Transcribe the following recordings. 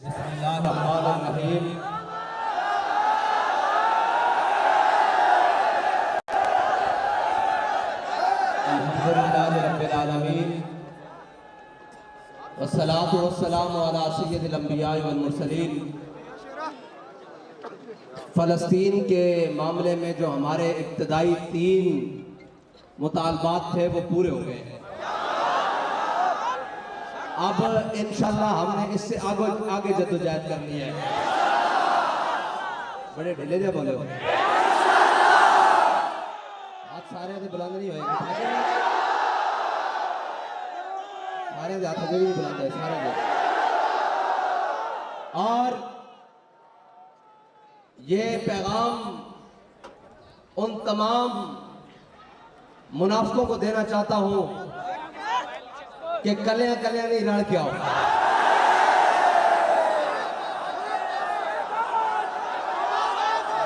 बिस्मिल्लाहिर्रहमानिर्रहीम। अल्हम्दुलिल्लाहि रब्बिल आलमीन वस्सलातु वस्सलामु अला सय्यिदिल अंबिया वल मुरसलीन। फ़लस्तीन के मामले में जो हमारे इब्तदाई 3 मुतालबात थे वो पूरे हो गए। अब इंशाल्लाह हमने इससे आगे जद्दोजहद करनी है। बड़े ढीले जे बोले हो, हाथ सारे से बुलंद नहीं होएगा, सारे हाथ से भी बुलंद है सारे दे। और ये पैगाम उन तमाम मुनाफिकों को देना चाहता हूं कि कलियां कलियां नहीं रड़ के आओ।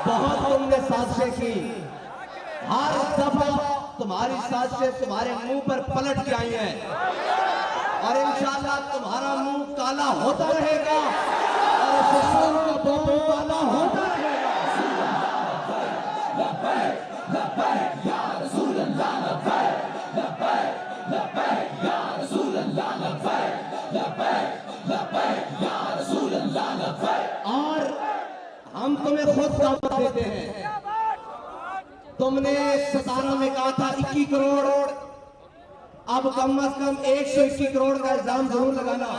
बहुत तुमने साजिशें की, हर दफा तुम्हारी साजिशें तुम्हारे मुंह पर पलट के आई हैं और इंशाअल्लाह तुम्हारा मुंह काला होता रहेगा और दुश्मन का मुंह काला होता रहेगा। और हम तुम्हें खुद दावत देते हैं। तुमने 17 में कहा था 21 करोड़, अब कम से कम 121 करोड़ का इल्जाम जरूर लगाना।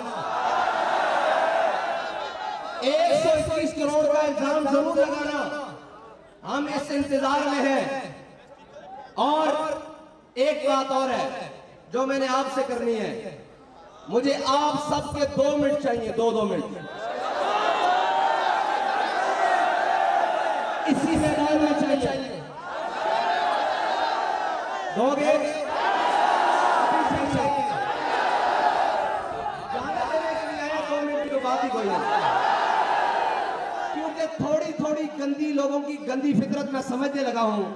121 करोड़ का इल्जाम जरूर लगाना। हम इस इंतजार में हैं। और एक बात और है जो मैंने आपसे करनी है, मुझे आप सबके 2 मिनट चाहिए, 2 मिनट इसी मैदान में चाहिए। दोगे? जाने देने के लिए आया 2 मिनट की बात ही कोई नहीं, क्योंकि थोड़ी थोड़ी गंदी लोगों की गंदी फितरत मैं समझने लगा हूं।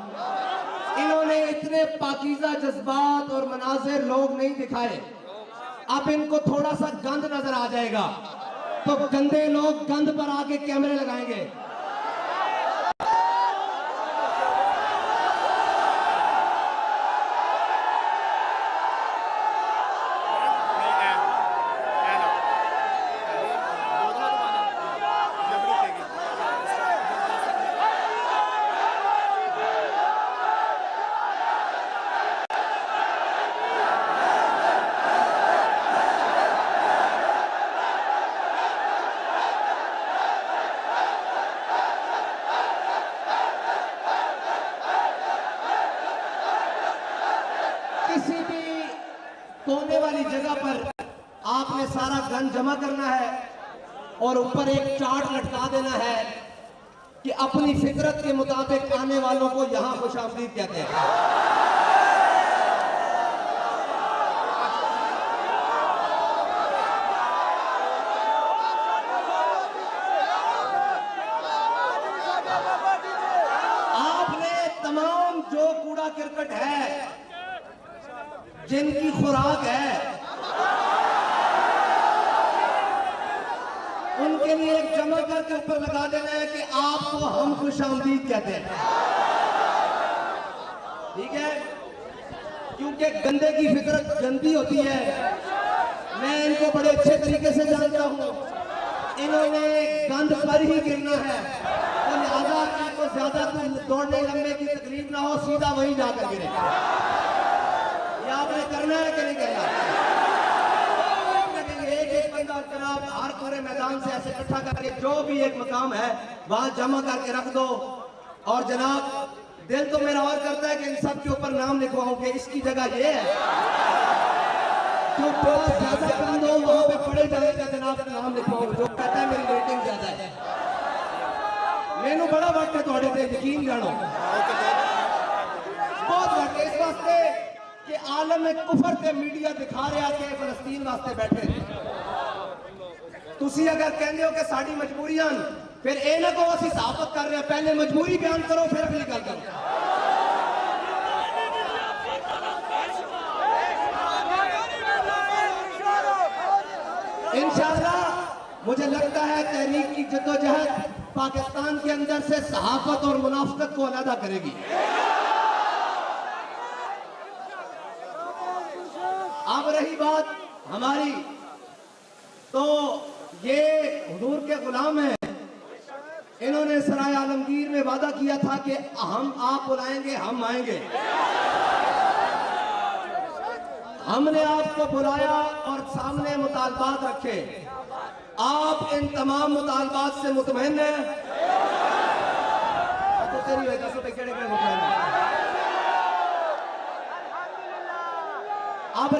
इन्होंने इतने पाकीज़ा जज्बात और मनाज़िर लोग नहीं दिखाए। अब इनको थोड़ा सा गंद नजर आ जाएगा तो गंदे लोग गंद पर आके कैमरे लगाएंगे। किसी भी कोने वाली जगह पर आपने सारा गन जमा करना है और ऊपर एक चार्ट लटका देना है कि अपनी फितरत के मुताबिक आने वालों को यहां खुशामदीद कहते हैं। आपने तमाम जो कूड़ा करकट है, जिनकी खुराक है, उनके लिए एक जमा करके ऊपर लगा देना है कि आपको हम खुशामदीद कहते हैं। ठीक है? क्योंकि गंदे की फितरत गंदी होती है। मैं इनको बड़े अच्छे तरीके से जानता हूं। इन्होंने गंद पर ही गिरना है, तो लिहाजा इनको ज्यादा दौड़ने लंबे की तकलीफ ना हो, सीधा वहीं जाकर गिरे। आपने करना है कि नहीं करना? एक बंदा जनाब हर पूरे मैदान से ऐसे इकट्ठा करके जो भी एक मकाम है वहां जमा करके रख दो। और जनाब दिल तो मेरा और करता है कि इन सब के ऊपर नाम लिखवाऊं कि इसकी जगह ये है, जो बहुत ज्यादा बंद हो वहां पे पड़े जाएगा जनाब नाम लिखवाऊं, जो कहता है मेरी रेटिंग ज्यादा है। मैनू बड़ा वक्त है थोड़े से यकीन जानो, बहुत वक्त है। इस वास्ते कि आलम में कुफर के मीडिया दिखा रहा कि फलस्तीन वास्ते बैठे। तुसी अगर कहते हो कि साड़ी मजबूरियां, फिर ए ना को असी साबित कर रहे हैं, पहले मजबूरी बयान करो फिर अगली गल करो। इंशाअल्लाह मुझे लगता है तहरीक की जद्दोजहद पाकिस्तान के अंदर से सहाफत और मुनाफिकत को अलग करेगी। अब रही बात हमारी, तो ये हुजूर के गुलाम हैं, इन्होंने सराय आलमगीर में वादा किया था कि हम आप बुलाएंगे हम आएंगे। हमने आपको बुलाया और सामने मुतालबात रखे। आप इन तमाम मुतालबात से मुतमईन हैं? तो तेरी वजह से मुतमईन हैं। अब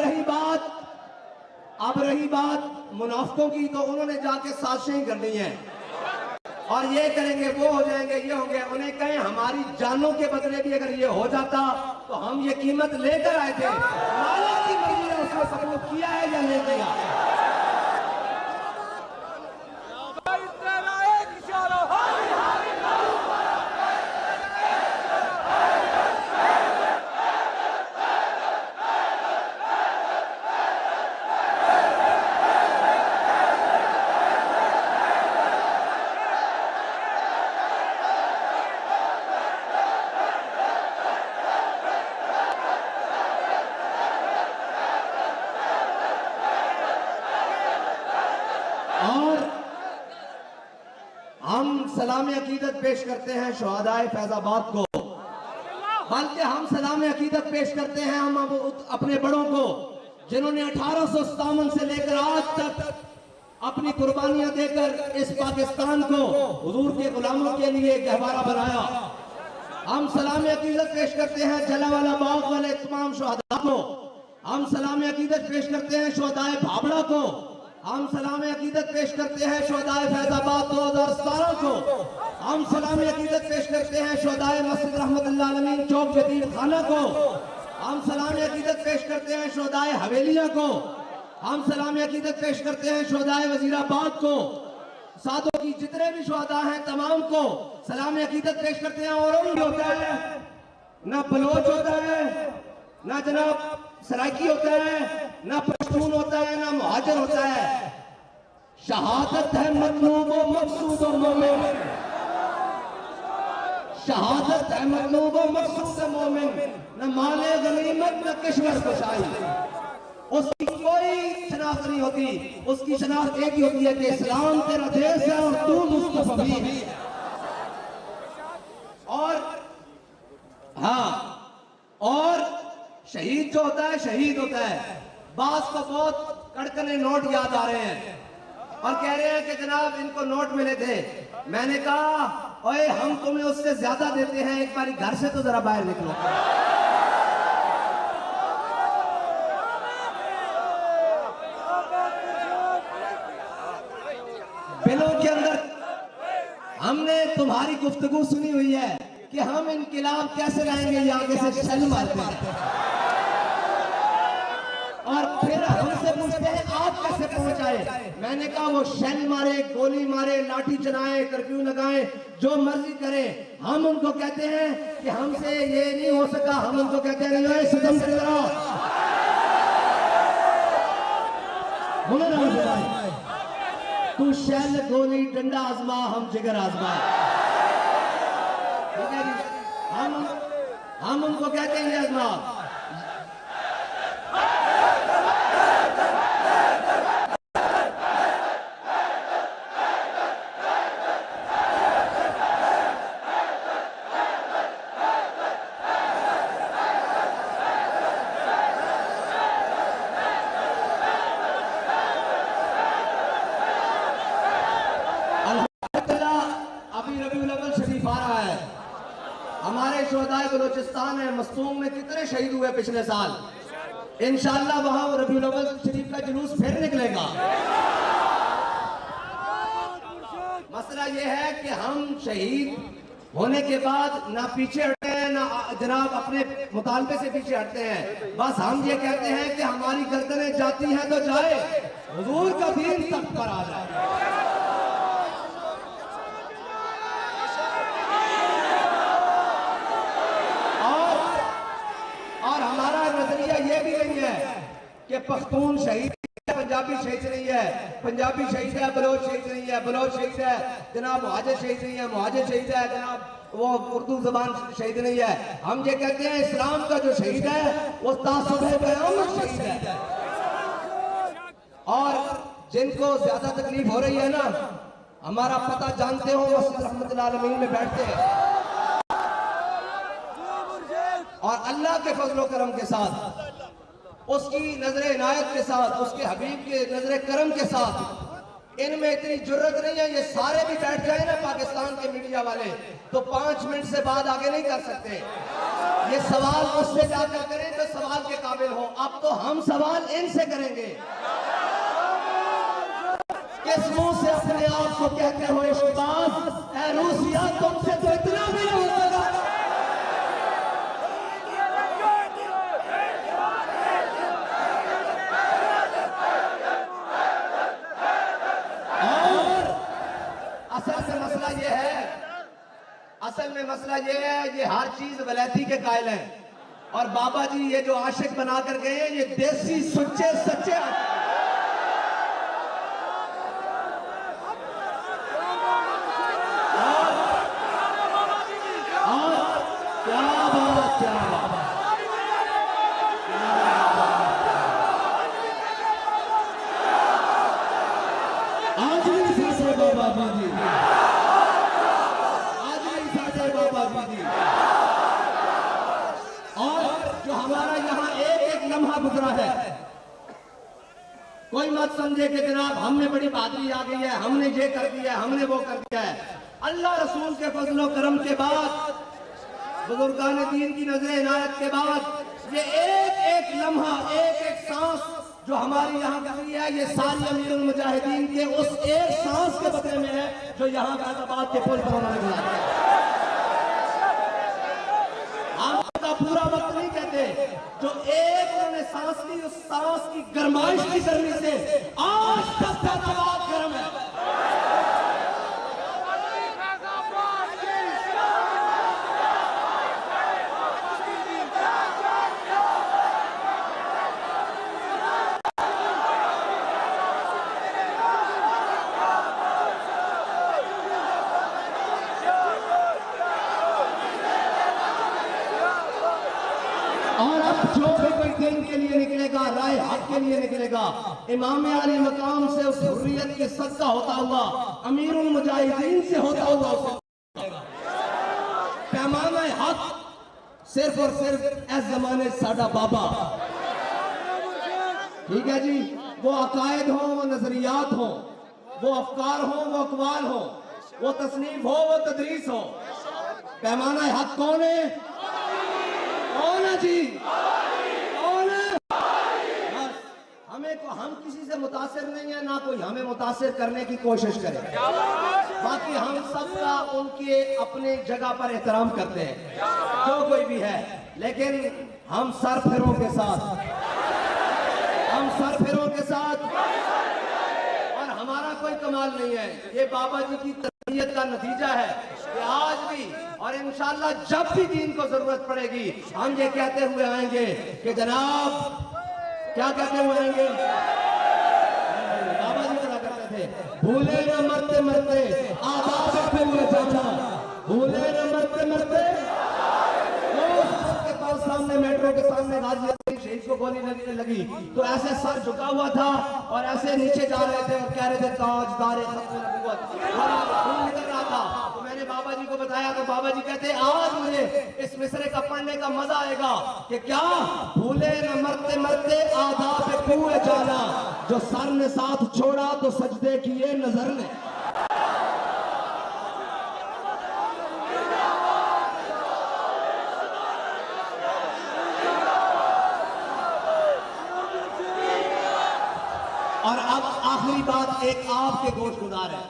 रही बात मुनाफिकों की, तो उन्होंने जाके साजिशें करनी है और ये करेंगे, वो हो जाएंगे, ये होंगे। उन्हें कहें हमारी जानों के बदले भी अगर ये हो जाता तो हम ये कीमत लेकर आए थे। माला की मर्जी ने उसको कबूल किया है या नहीं किया? और हम सलाम अकीदत पेश करते हैं शहादाए फैजाबाद को, बल्कि हम सलाम अकीदत पेश करते हैं हम अपने बड़ों को, जिन्होंने 1857 से लेकर आज तक अपनी कुर्बानियां देकर इस पाकिस्तान को हुजूर के गुलामों के लिए गहवारा बनाया। हम सलाम अकीदत पेश करते हैं जलियांवाला बाग वाले तमाम शहादा को, हम सलाम अकीदत पेश करते हैं शहादाए भाबड़ा को, हम सलाम अकीदत पेश करते हैं शहादाए फैजाबाद 2017 को, हम सलाम अकीदत पेश करते हैं शहादाए मस्जिद रहमतुल्लाह अलमीन चौक जदीद खाना को, हम सलाम अकीदत पेश करते हैं शहादाए हवेलिया को, हम सलाम अकीदत पेश करते हैं शहादाए वजीराबाद को, साथों की जितने भी शहादा हैं तमाम को सलाम अकीदत पेश करते हैं। और होता है ना बलोच होता है, ना जनाब सराइकी होता है, ना पश्तून होता है, ना मुहाजिर होता है। शहादत है मतलूब व मकसूद व मोमिन, शहादत है मतलूब व मकसूद व मोमिन, न माले गनीमत न किश्वर कुशाई। उसकी कोई शनाख्त नहीं होती, उसकी शनाख्त एक ही होती है कि इस्लाम तेरा देश है और तू मुस्तफा है। और हाँ, और शहीद जो होता है शहीद होता है। बास को बहुत कड़कने नोट याद आ रहे हैं और कह रहे हैं कि जनाब इनको नोट मिले थे। मैंने कहा ओए हम तुम्हें उससे ज्यादा देते हैं, एक बार घर से तो जरा बाहर निकलो। बिलों के अंदर हमने तुम्हारी गुफ्तगू सुनी हुई है कि हम इनकलाब कैसे लाएंगे, ये आगे से शल मारते हैं और फिर हमसे पूछते हैं आप कैसे पहुंच आए। मैंने कहा वो शेल मारे, गोली मारे, लाठी चलाए, कर्फ्यू लगाए, जो मर्जी करे, हम उनको कहते हैं कि हमसे ये नहीं हो सका। हम उनको कहते हैं सितम करो, तू शेल गोली डंडा आजमा, हम जिगर आजमा। ठीक है जी, हम उनको कहते हैं आजमा। हमारे शोहदाए बलोचिस्तान है, मस्तूम में कितने शहीद हुए पिछले साल। इंशाअल्लाह वहां रबीउल अव्वल शरीफ का जुलूस फिर निकलेगा। मसला ये है कि हम शहीद होने के बाद ना पीछे हटते हैं, ना जनाब अपने मुतालबे से पीछे हटते हैं। बस हम ये कहते हैं कि हमारी गर्दनें जाती हैं तो जाए, हुजूर का दीन तक पर आ जाए। और हमारा नजरिया ये भी नहीं है कि पख्तून शहीद पंजाबी शहीद नहीं है, पंजाबी शहीद है, बलोच शहीद नहीं है, बलोच शहीद है जनाब, मुहाजिर शहीद नहीं है, मुहाजिर शहीद है जनाब, वो उर्दू जबान शहीद नहीं है। हम ये कहते हैं इस्लाम का जो शहीद है वो तासुबे क़यामत शहीद है। और जिनको ज्यादा तकलीफ हो रही है ना, हमारा पता जानते हो, मस्जिद रहमतुल्लाह अलमीन में बैठते हैं और अल्लाह के फजलो करम के साथ, उसकी नजर इनायत के साथ, उसके हबीब के नजर करम के साथ, इनमें इतनी जुर्रत नहीं है। ये सारे भी बैठ जाए ना पाकिस्तान के मीडिया वाले, तो 5 मिनट से बाद आगे नहीं कर सकते। ये सवाल उससे जाकर करें जो सवाल के काबिल हो। अब तो हम सवाल इनसे करेंगे। किस मुंह से अपने आप को कहते हो इश्कबाज, ऐ रूसिया तुमसे तो इतना भी नहीं हो सका। असल में मसला ये है, ये हर चीज वलैती के कायल हैं। और बाबा जी ये जो आशिक बना कर गए हैं, ये देसी सच्चे सच्चे क्या बात, क्या आज भी सासे बाबा जी, और जो हमारा यहाँ एक एक लम्हा गुजरा है, कोई मत समझे कि जनाब हमने बड़ी बहादुरी आ गई है, हमने ये कर दिया है, हमने वो कर दिया है। अल्लाह रसूल के फजलो करम के बाद, बुजुर्गान दीन की नजर इनायत के बाद, ये एक एक लम्हा, एक एक सांस जो हमारी यहाँ गुजरी है, ये सारी अमीरुल मुजाहिदीन के उस एक सांस के बदले में है जो यहाँ फैजाबाद के पुल पर उन्होंने गुजारा है। पूरा वक्त नहीं कहते, जो एक उन्होंने सांस ली, उस सांस की गरमाइश की गर्मी से आज तक फैजाबाद गर्म है। और अब जो भी कोई दिन के लिए निकलेगा, राय हक के लिए निकलेगा, इमाम आली मकाम से उस हुर्रियत के सदका होता हुआ, अमीरुल मुजाहिदीन से होता हुआ पैमाना हक सिर्फ और सिर्फ इस जमाने साडा बाबा, ठीक है जी, वो अकायद हो, वो नजरियात हो, वो अफकार हो, वो अकवाल हो, वो तसनीफ हो, वो तदरीस हो। पैमाना हक कौन है? कौन है जी? कौन है? बस हमें को, हम किसी से मुतासिर नहीं है, ना कोई हमें मुतासिर करने की कोशिश करे। बाकी हम सबका उनके अपने जगह पर एहतराम करते हैं, जो कोई भी है, लेकिन हम सरफिरों के साथ, हम सरफिरों के साथ, और हमारा कोई कमाल नहीं है, ये बाबा जी की तरबियत का नतीजा है कि आज भी और इंशाअल्लाह जब भी दीन को जरूरत पड़ेगी, हम ये कहते हुए आएंगे कि जनाब, क्या कहते हुए आएंगे? बाबा जी क्या करते थे? भूले न मरते मरते आदाब पे हुए जाना, भूले न मरते मरते। के पास सामने मेट्रो के सामने गाजी शहीद को गोली लगने लगी तो ऐसे सर झुका हुआ था और ऐसे नीचे जा रहे थे और कह रहे थे ताजदार खत्म नबूवत, खून निकल रहा था। तो मैंने बाबा जी को बताया तो बाबा जी कहते आज मुझे इस मिसरे का पढ़ने का मजा आएगा कि क्या भूले न मरते मरते आदाब कुए जाना, जो सर ने साथ छोड़ा तो सजदे किए नजर ने। और अब आखिरी बात एक आपके गोश गुजार है,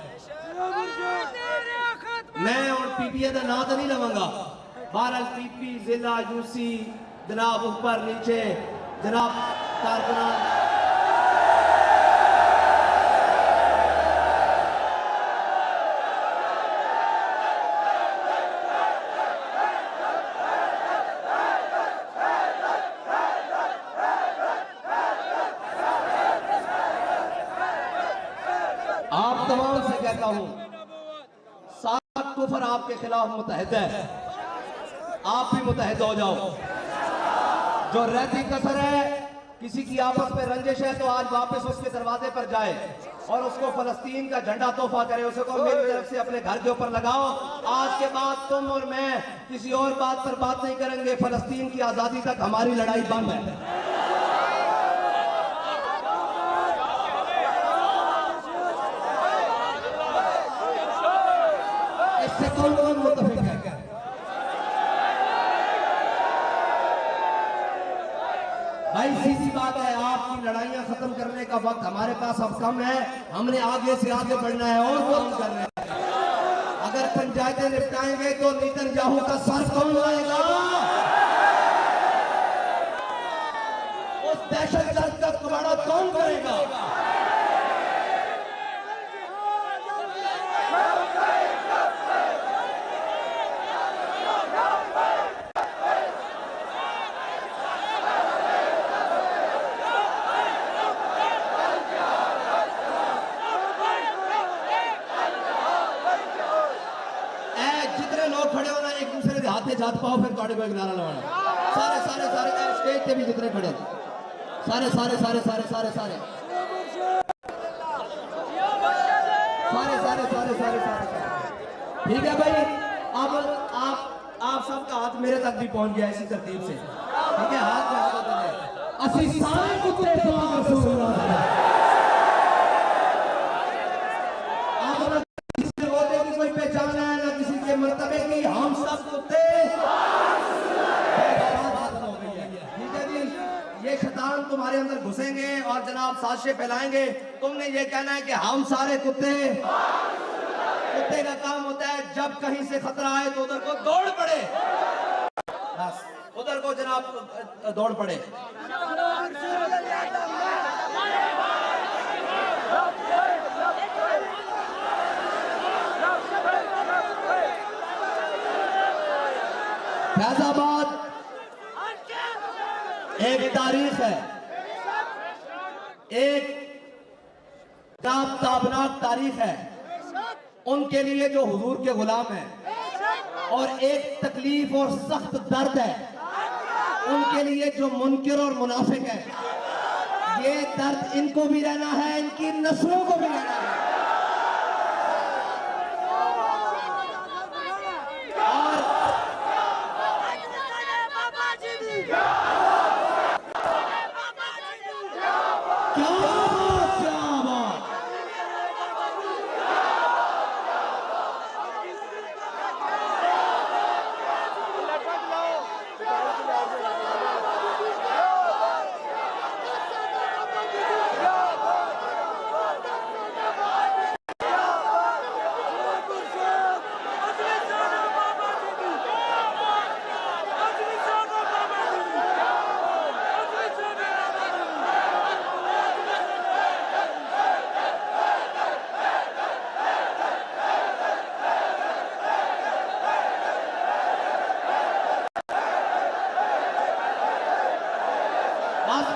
मैं और पीपीए का नाम तो नहीं लवांगा, बहरहाल पीपी जिला यूसी जनाब ऊपर नीचे जनाब कारकुनान हूं, सारा कुफर आपके खिलाफ मुतहद है, आप भी मुतहद हो जाओ। जो रहती कसर है, किसी की आपस में रंजिश है, तो आज वापस उसके दरवाजे पर जाए और उसको फलस्तीन का झंडा तोहफा करे, उसको मेरी तरफ से अपने घर के ऊपर लगाओ। आज के बाद तुम और मैं किसी और बात पर बात नहीं करेंगे, फलस्तीन की आजादी तक हमारी लड़ाई बंद है। इससे कौन कौन मुतफिक है? भाई सीधी बात है, आपकी लड़ाइयां खत्म करने का वक्त हमारे पास अब कम है, हमने आगे से आगे बढ़ना है और काम करना है। अगर पंचायतें निपटाएंगे तो नेतन्याहू का सर कौन लाएगा? उस दहशतगर्द का कबाड़ा कौन करेगा? खड़े होना, एक दूसरे के हाथ से जात पाओ, फिर थोड़े को एक नारा लगाना। सारे सारे सारे स्टेज पे भी जितने खड़े, सारे सारे सारे सारे सारे सारे सारे सारे सारे सारे सारे ठीक है भाई। अब आप सबका हाथ मेरे तक भी पहुंच गया इसी तरतीब से, ठीक है? हाथ में हाथ दे, असली सारे कुत्ते कोई पहचान है ना किसी के मर्तबे की, हम सब कुत्ते। ठीक है जी, ये शैतान तुम्हारे अंदर घुसेंगे और जनाब साजिशें फैलाएंगे। तुमने ये कहना है कि हम सारे कुत्ते। कुत्ते का काम होता है जब कहीं से खतरा आए तो उधर को दौड़ पड़े, बस उधर को जनाब दौड़ पड़े। फैजाबाद एक तारीख है, एक ताबनाक तारीख है उनके लिए जो हुजूर के गुलाम है, और एक तकलीफ और सख्त दर्द है उनके लिए जो मुनकिर और मुनाफिक है। ये दर्द इनको भी रहना है, इनकी नस्लों को भी रहना है।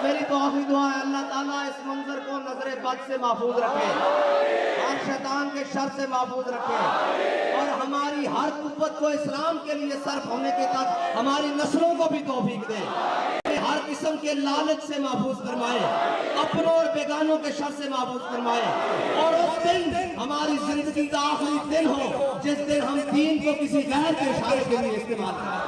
मेरी तो आखिरी दुआ है, अल्लाह ताला इस मंजर को नजरे बद से महफूज रखे, हर शैतान के शर से महफूज रखे, और हमारी हर कुव्वत को इस्लाम के लिए सर्फ होने के तक हमारी नस्लों को भी तौफीक दे, हर किस्म के लालच से महफूज फरमाए, अपनों और बेगानों के शर से महफूज फरमाए, और उस दिन हमारी जिंदगी का आखिरी दिन हो जिस दिन हम दीन को किसी गैर के इशारे के लिए इस्तेमाल करें।